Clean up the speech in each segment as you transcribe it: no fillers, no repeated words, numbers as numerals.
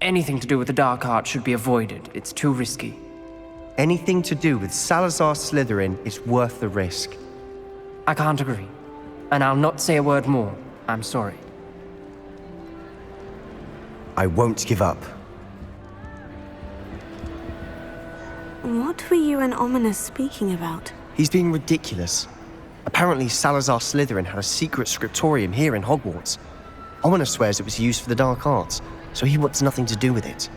Anything to do with the dark art should be avoided. It's too risky. Anything to do with Salazar Slytherin is worth the risk. I can't agree. And I'll not say a word more. I'm sorry. I won't give up. What were you and Ominous speaking about? He's being ridiculous. Apparently Salazar Slytherin had a secret scriptorium here in Hogwarts. Ominous swears it was used for the dark arts, so he wants nothing to do with it.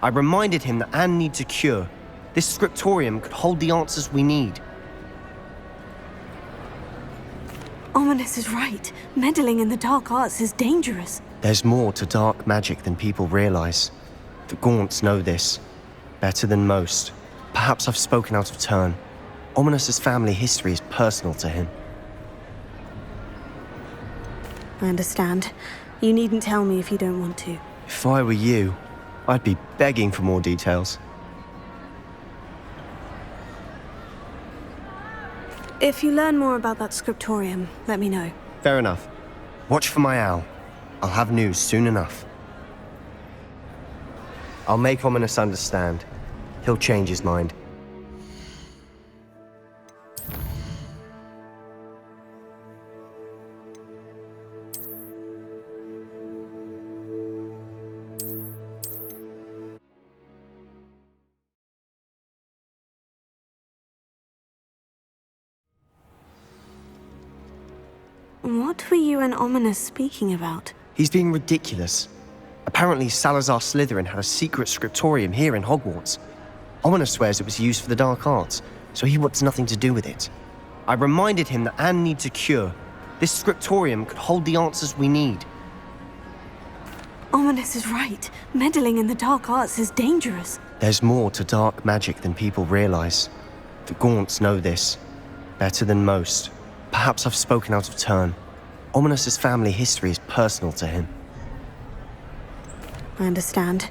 I reminded him that Anne needs a cure. This scriptorium could hold the answers we need. Ominous is right. Meddling in the dark arts is dangerous. There's more to dark magic than people realize. The Gaunts know this. Better than most. Perhaps I've spoken out of turn. Ominous's family history is personal to him. I understand. You needn't tell me if you don't want to. If I were you, I'd be begging for more details. If you learn more about that scriptorium, let me know. Fair enough. Watch for my owl. I'll have news soon enough. I'll make Ominous understand. He'll change his mind. What were you and Ominous speaking about? He's being ridiculous. Apparently Salazar Slytherin had a secret scriptorium here in Hogwarts. Ominous swears it was used for the dark arts, so he wants nothing to do with it. I reminded him that Anne needs a cure. This scriptorium could hold the answers we need. Ominous is right. Meddling in the dark arts is dangerous. There's more to dark magic than people realize. The Gaunts know this. Better than most. Perhaps I've spoken out of turn. Ominous's family history is personal to him. I understand.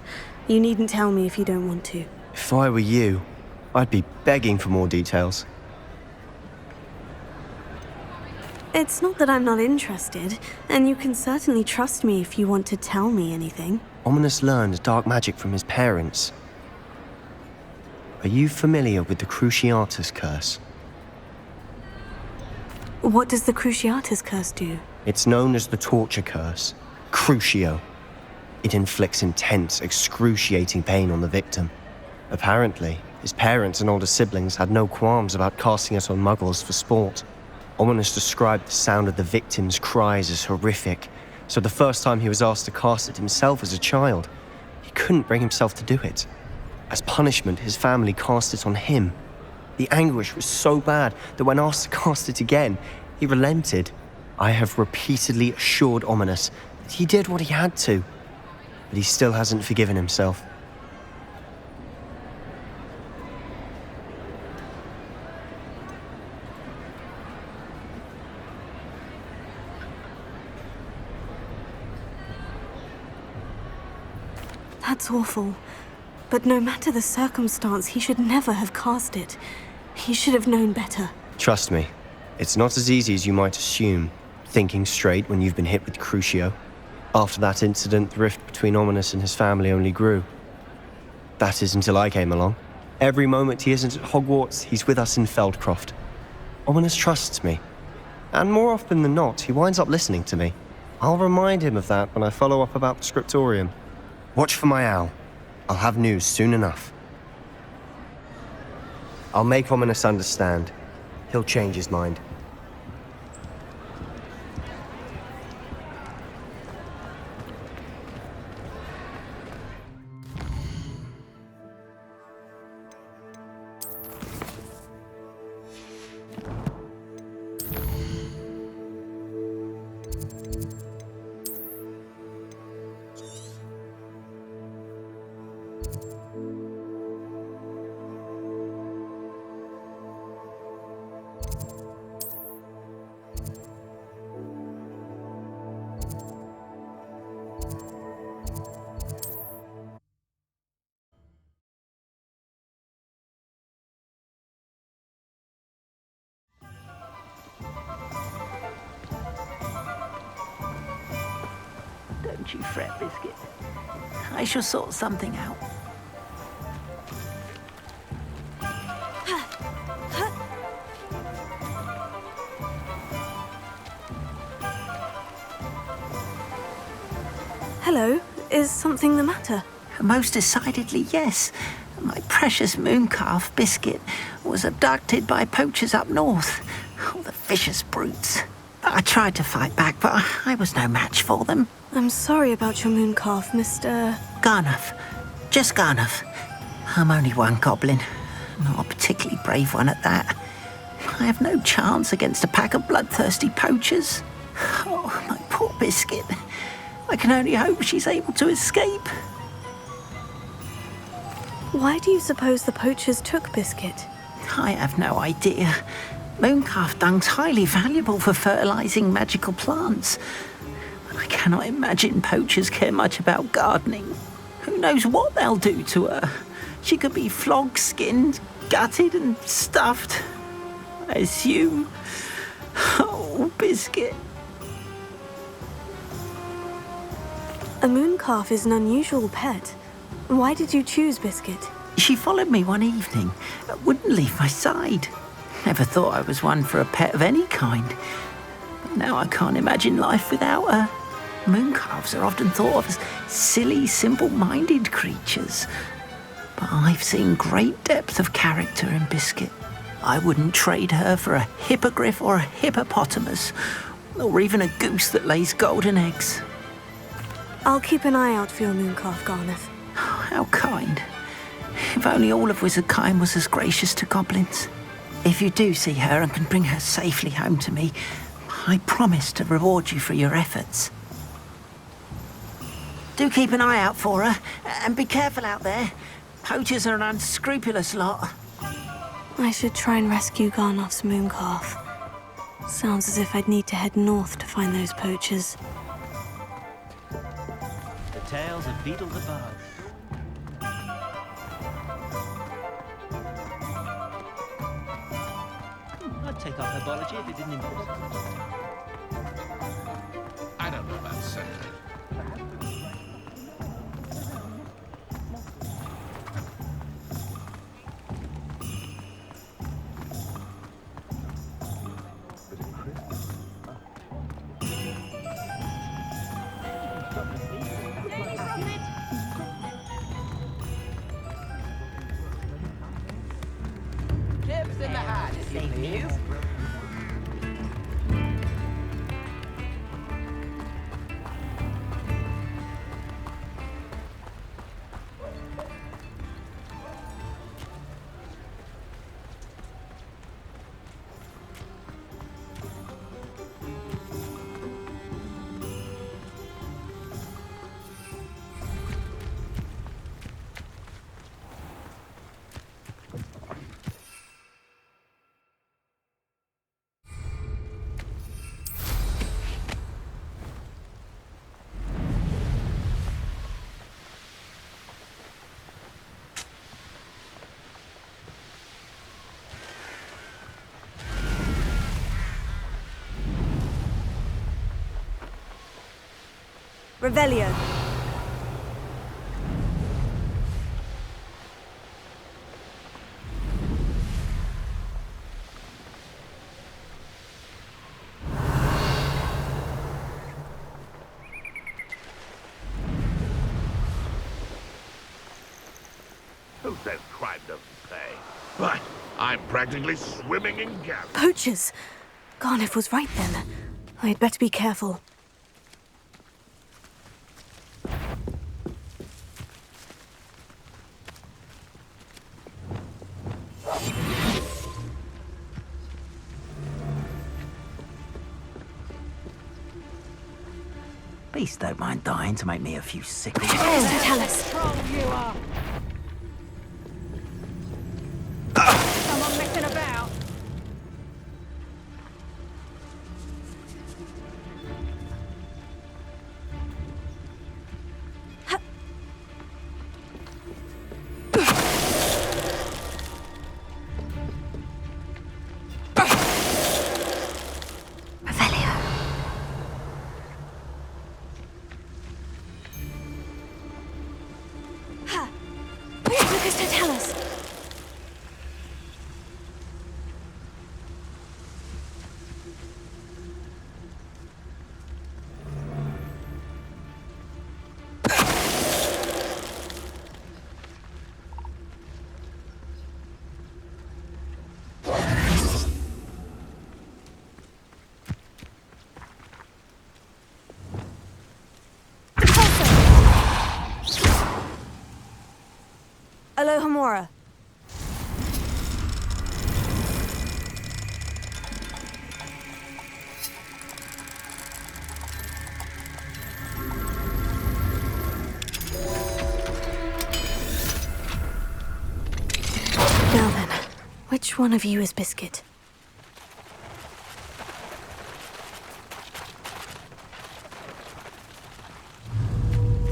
You needn't tell me if you don't want to. If I were you, I'd be begging for more details. It's not that I'm not interested, and you can certainly trust me if you want to tell me anything. Ominous learned dark magic from his parents. Are you familiar with the Cruciatus Curse? What does the Cruciatus Curse do? It's known as the Torture Curse, Crucio. It inflicts intense, excruciating pain on the victim. Apparently, his parents and older siblings had no qualms about casting it on muggles for sport. Ominous described the sound of the victim's cries as horrific, so the first time he was asked to cast it himself as a child, he couldn't bring himself to do it. As punishment, his family cast it on him. The anguish was so bad that when asked to cast it again, he relented. I have repeatedly assured Ominous that he did what he had to, but he still hasn't forgiven himself. That's awful. But no matter the circumstance, he should never have cast it. He should have known better. Trust me, it's not as easy as you might assume, thinking straight when you've been hit with Crucio. After that incident, the rift between Ominous and his family only grew. That is until I came along. Every moment he isn't at Hogwarts, he's with us in Feldcroft. Ominous trusts me. And more often than not, he winds up listening to me. I'll remind him of that when I follow up about the scriptorium. Watch for my owl. I'll have news soon enough. I'll make Ominous understand. He'll change his mind. Don't you fret, Biscuit. I shall sort something out. Hello, is something the matter? Most decidedly, yes. My precious mooncalf, Biscuit, was abducted by poachers up north. Oh, the vicious brutes. I tried to fight back, but I was no match for them. I'm sorry about your mooncalf, Mr. Garnuff. Just Garnuff. I'm only one goblin. Not a particularly brave one at that. I have no chance against a pack of bloodthirsty poachers. Oh, my poor Biscuit. I can only hope she's able to escape. Why do you suppose the poachers took Biscuit? I have no idea. Mooncalf dung's highly valuable for fertilizing magical plants. I cannot imagine poachers care much about gardening. Who knows what they'll do to her? She could be flogged, skinned, gutted and stuffed. I assume. Oh, Biscuit. A mooncalf is an unusual pet. Why did you choose Biscuit? She followed me one evening, wouldn't leave my side. Never thought I was one for a pet of any kind. But now I can't imagine life without her. Mooncalves are often thought of as silly, simple-minded creatures. But I've seen great depth of character in Biscuit. I wouldn't trade her for a hippogriff or a hippopotamus, or even a goose that lays golden eggs. I'll keep an eye out for your mooncalf, Garnuff. How kind. If only all of Wizardkind was as gracious to goblins. If you do see her and can bring her safely home to me, I promise to reward you for your efforts. Do keep an eye out for her, and be careful out there. Poachers are an unscrupulous lot. I should try and rescue Garnuff's mooncalf. Sounds as if I'd need to head north to find those poachers. The tales of Beetle the Bard. I'd take off herbology if it didn't involve us. I don't know about saying. Chips in the hat, if you please. Revelio. Who says crime doesn't pay? But I'm practically swimming in gas. Poachers! Garnuff was right then. I'd better be careful. Beasts don't mind dying to make me a few sickles. Mr. Tallis. Someone messing about. Revelio. Better tell us. Alohomora. Now then, which one of you is Biscuit?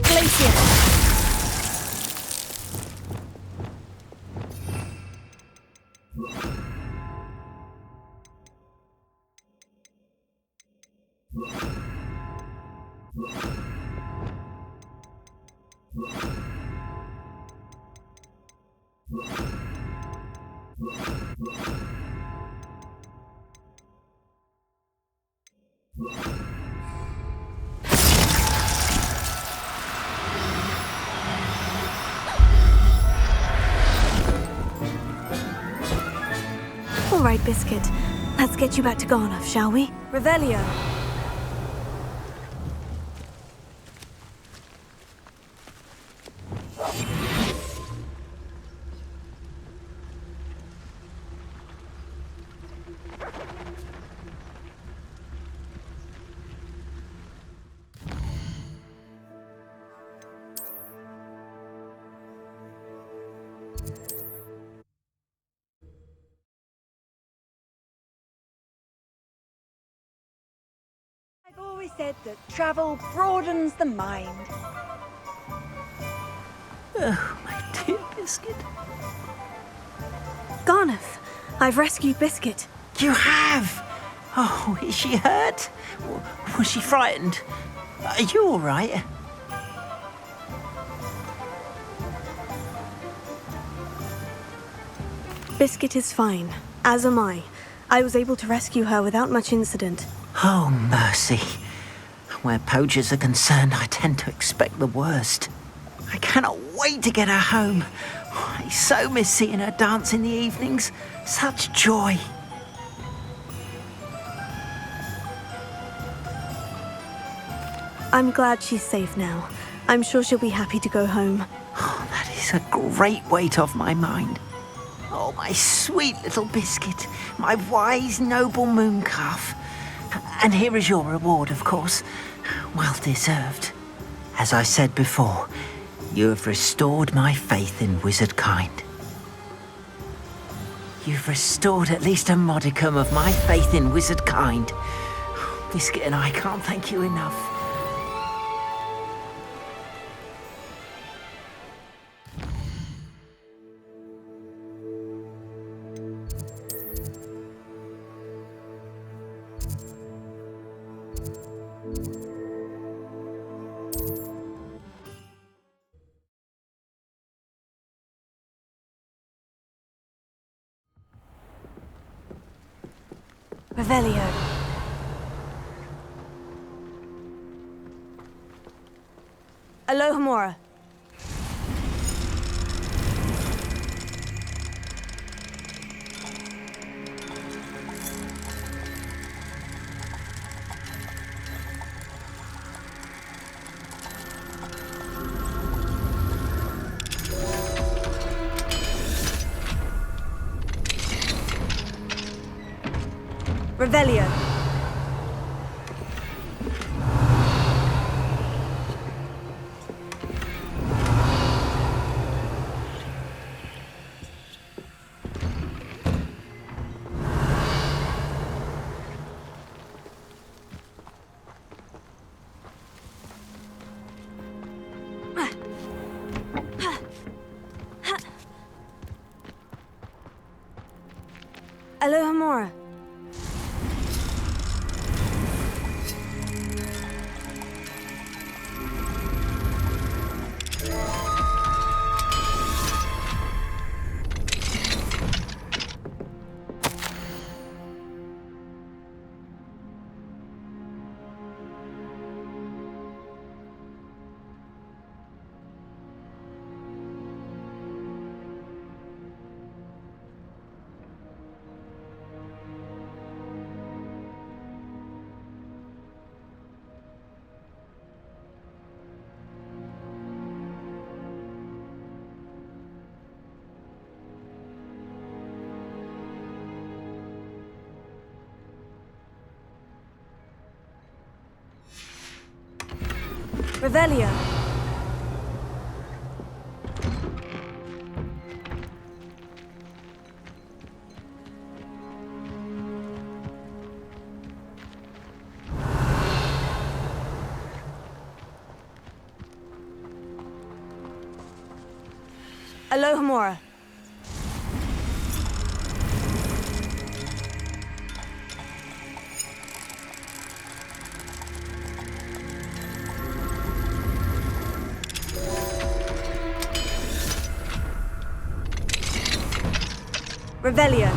Glacier! All right, Biscuit. Let's get you back to Garnoff, shall we? Revelio. I've always said that travel broadens the mind. Oh, my dear Biscuit. Garnoff, I've rescued Biscuit. You have? Oh, is she hurt? Was she frightened? Are you all right? Biscuit is fine, as am I. I was able to rescue her without much incident. Oh, mercy. Where poachers are concerned, I tend to expect the worst. I cannot wait to get her home. I so miss seeing her dance in the evenings. Such joy. I'm glad she's safe now. I'm sure she'll be happy to go home. Oh, that is a great weight off my mind. Oh, my sweet little Biscuit. My wise, noble moon calf. And here is your reward, of course. Well deserved. As I said before, you have restored my faith in wizard kind. You've restored at least a modicum of my faith in wizard kind. Biscuit and I can't thank you enough. Revelio. Alohomora. Revelio. Alohomora. Revelio. Alohomora. Revelio.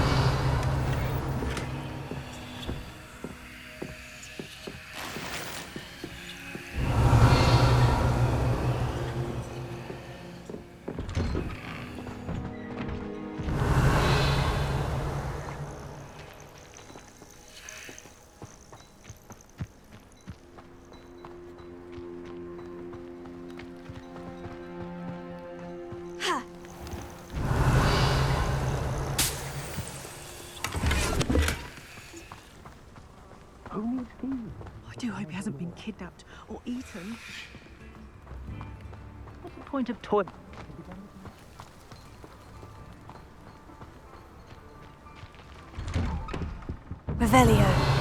I do hope he hasn't been kidnapped or eaten. What's the point of toy? Revelio.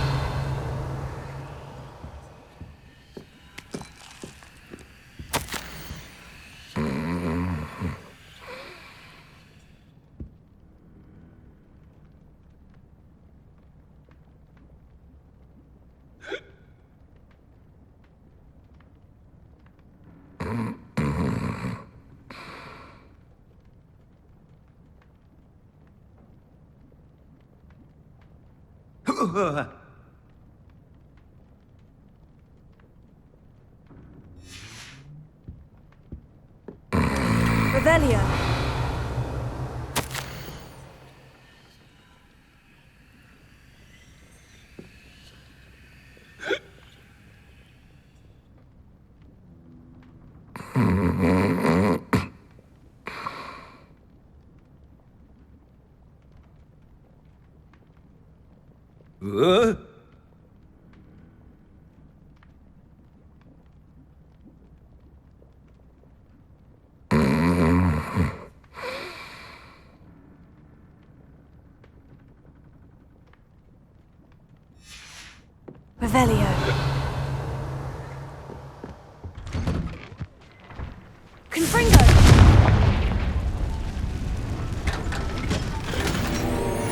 Revelio. Revelio. Confringo!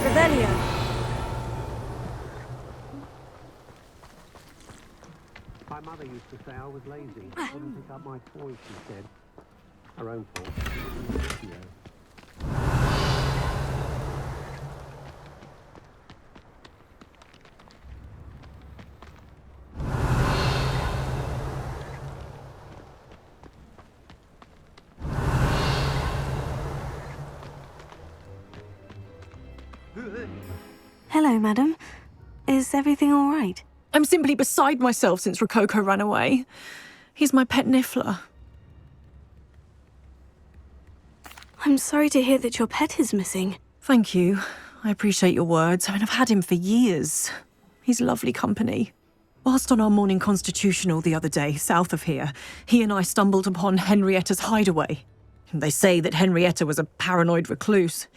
Revelio. My mother used to say I was lazy. Wouldn't pick up my toys, she said. Her own fault. Hello, madam. Is everything all right? I'm simply beside myself since Rococo ran away. He's my pet niffler. I'm sorry to hear that your pet is missing. Thank you. I appreciate your words. I mean, I've had him for years. He's lovely company. Whilst on our morning constitutional the other day, south of here, he and I stumbled upon Henrietta's hideaway. They say that Henrietta was a paranoid recluse,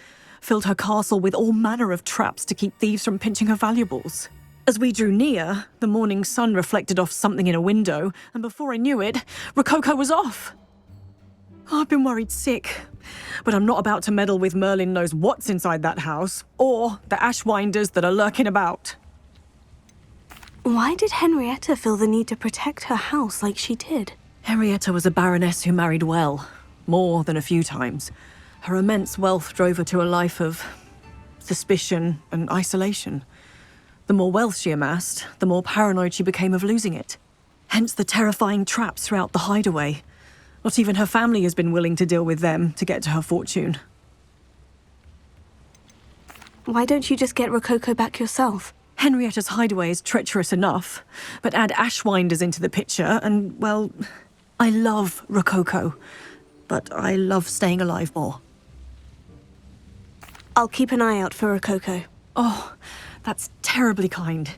filled her castle with all manner of traps to keep thieves from pinching her valuables. As we drew near, the morning sun reflected off something in a window, and before I knew it, Rococo was off. I've been worried sick, but I'm not about to meddle with Merlin knows what's inside that house, or the Ashwinders that are lurking about. Why did Henrietta feel the need to protect her house like she did? Henrietta was a baroness who married well, more than a few times. Her immense wealth drove her to a life of suspicion and isolation. The more wealth she amassed, the more paranoid she became of losing it. Hence the terrifying traps throughout the hideaway. Not even her family has been willing to deal with them to get to her fortune. Why don't you just get Rococo back yourself? Henrietta's hideaway is treacherous enough, but add Ashwinders into the picture and, well, I love Rococo, but I love staying alive more. I'll keep an eye out for Rococo. Oh, that's terribly kind.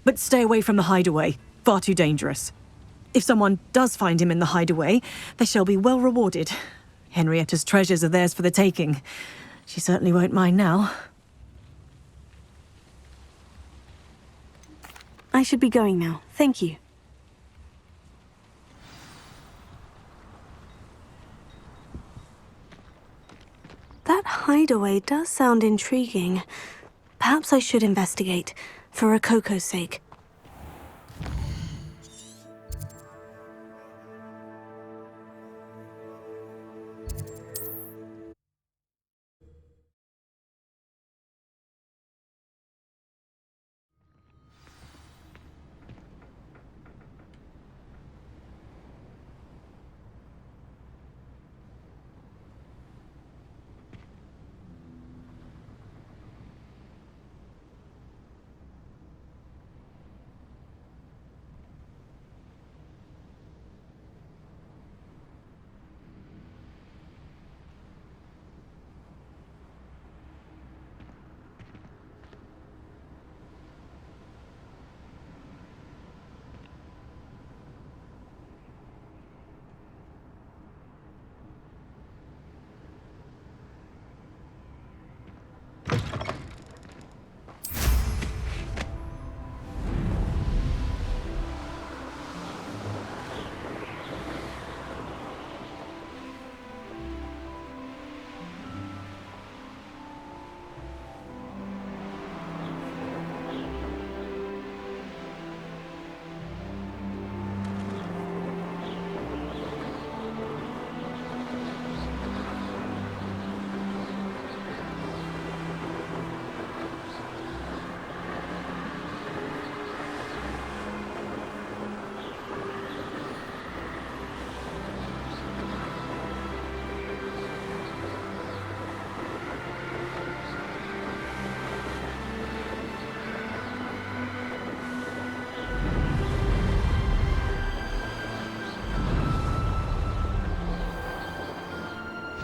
But stay away from the hideaway. Far too dangerous. If someone does find him in the hideaway, they shall be well rewarded. Henrietta's treasures are theirs for the taking. She certainly won't mind now. I should be going now. Thank you. That hideaway does sound intriguing. Perhaps I should investigate, for Rococo's sake.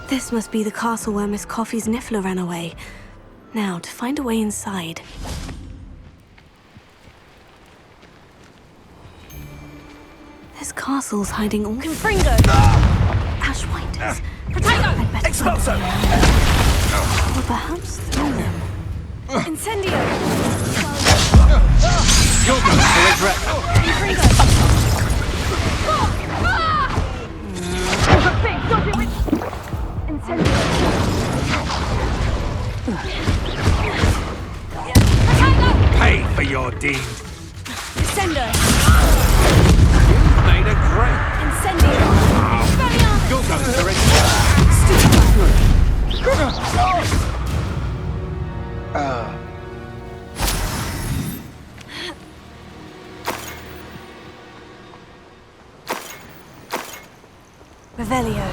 This must be the castle where Miss Coffey's Niffler ran away. Now, to find a way inside. This castle's hiding all... Confringo! Ashwinders. Potato! I'd better Expulso! Or perhaps through them. Incendio! You're going to regret. Pay for your deed. Descender! Made a great. Incendio! Expelliarmus! You're going to Revelio.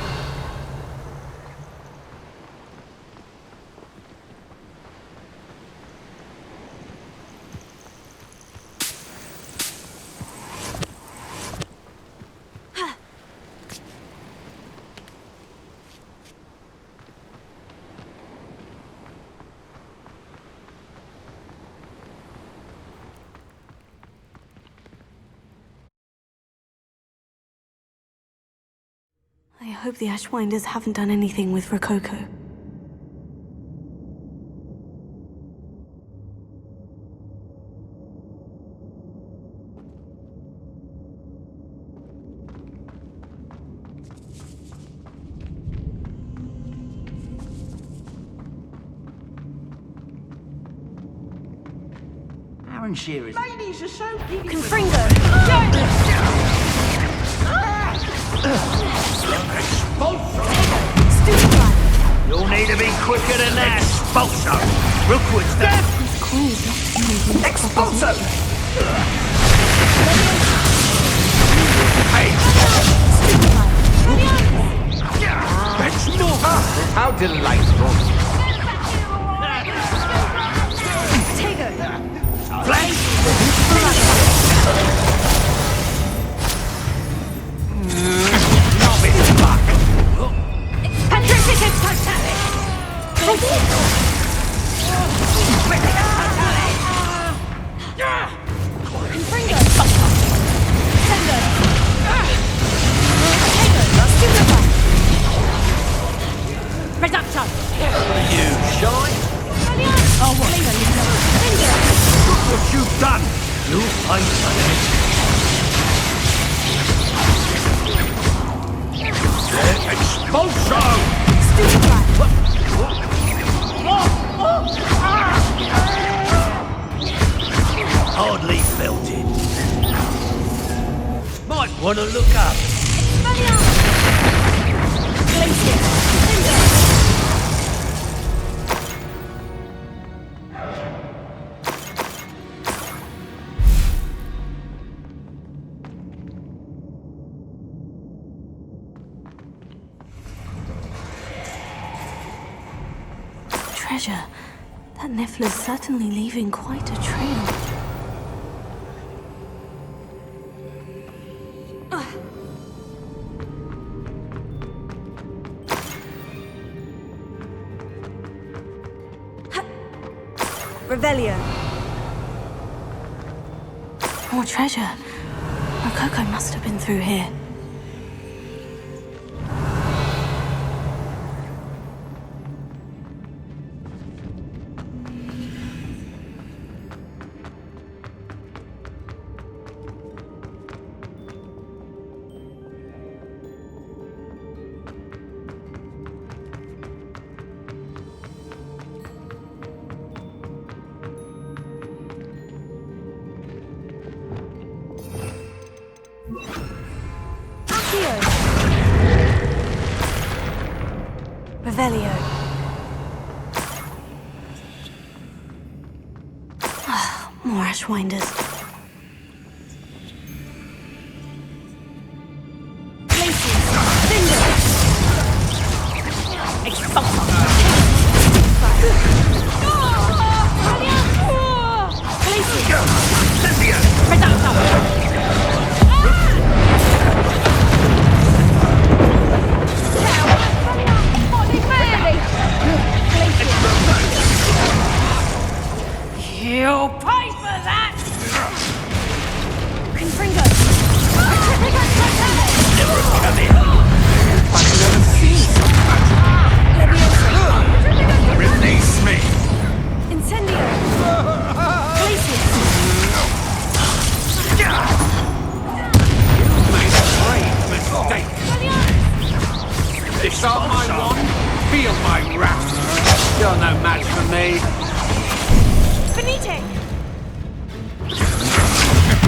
I hope the Ashwinders haven't done anything with Rococo. Aaron Shearer's. Ladies are so giddy. Confringo! You'll need to be quicker than that. Expulso! Rookwood's death! Expulso! Hey! That's not... How delightful! Flash! Not with luck! Patricitus Totale! Confringo! Descender! Reducto! You shy? Oh, what? Look what you've done! You fight Expulso! Hardly felt it. Might want to look up. Treasure. That Niffler's certainly leaving quite a trail. Revelio. More treasure. Rococo must have been through here. Revelio. More Ashwinders. You'll pay for that! Confringo. Never come in. Release me! Incendio. Made a grave mistake. Disarm my wand, feel my wrath. You're no match for me. Finite!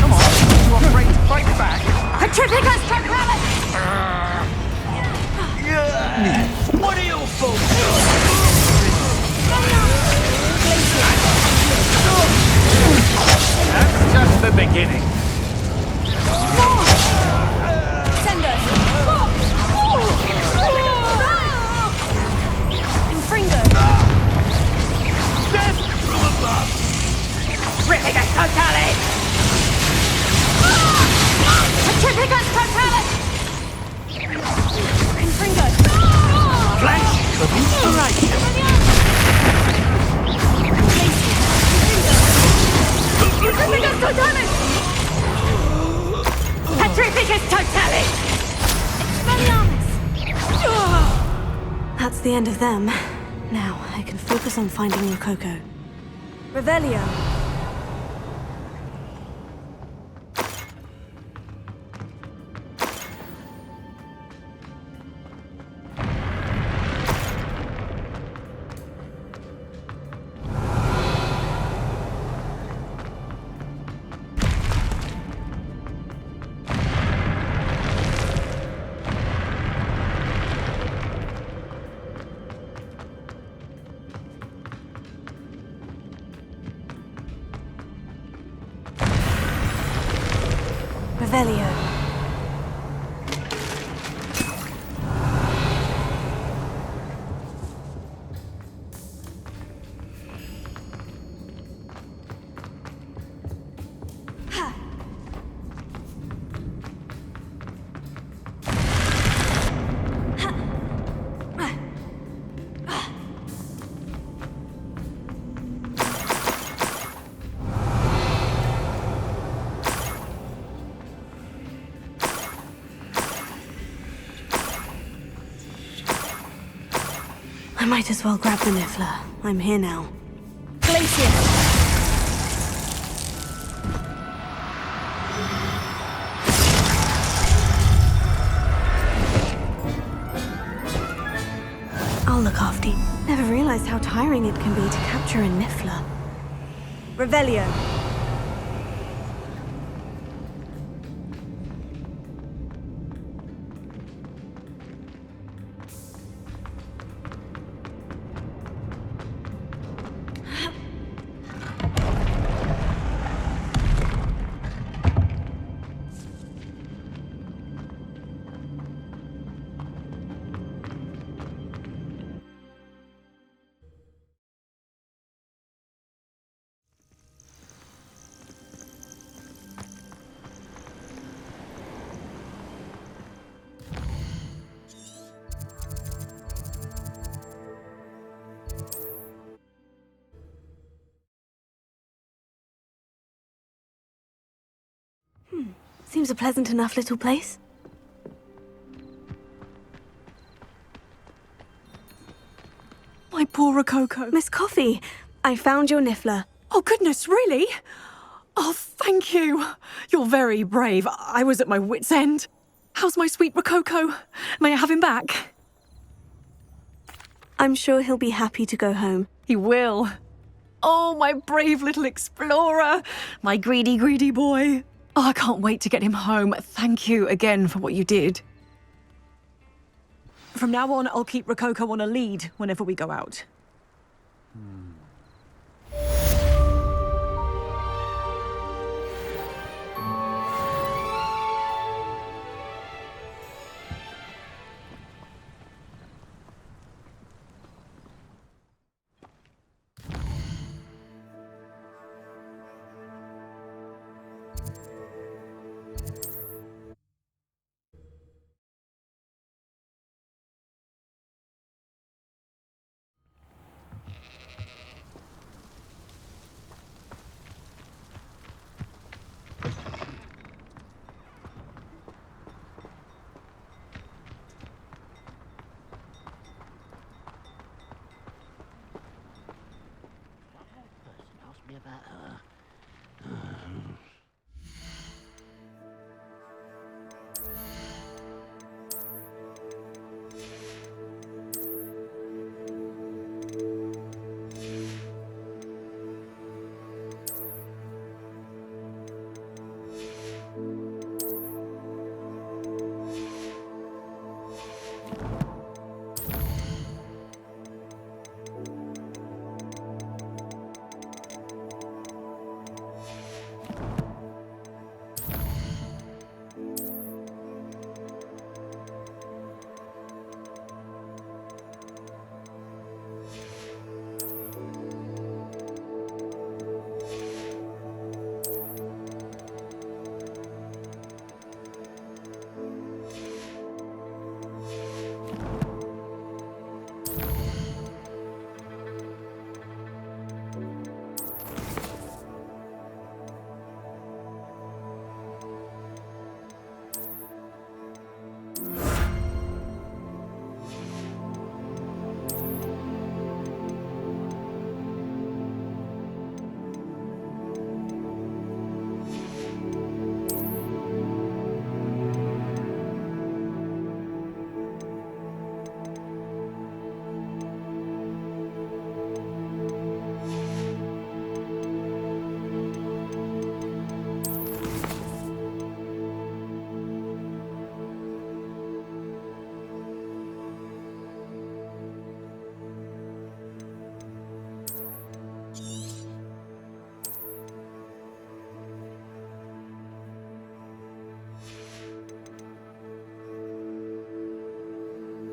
Come on, you afraid to fight back? Petrificus Tempralis! What are your faults? That's just the beginning. Confringo. Death from above. Petrificus Totalis! Petrificus Totalis! Confringo. Flash of inspiration. Petrificus Totalis! Petrificus Totalis! That's the end of them. Now, I can focus on finding Rococo. Revelio. Revelio. I might as well grab the Niffler. I'm here now. Glacier! I'll look after you. Never realized how tiring it can be to capture a Niffler. Revelio. Seems a pleasant enough little place. My poor Rococo. Miss Coffee, I found your Niffler. Oh, goodness, really? Oh, thank you. You're very brave. I was at my wit's end. How's my sweet Rococo? May I have him back? I'm sure he'll be happy to go home. He will. Oh, my brave little explorer. My greedy, greedy boy. Oh, I can't wait to get him home. Thank you again for what you did. From now on, I'll keep Rococo on a lead whenever we go out.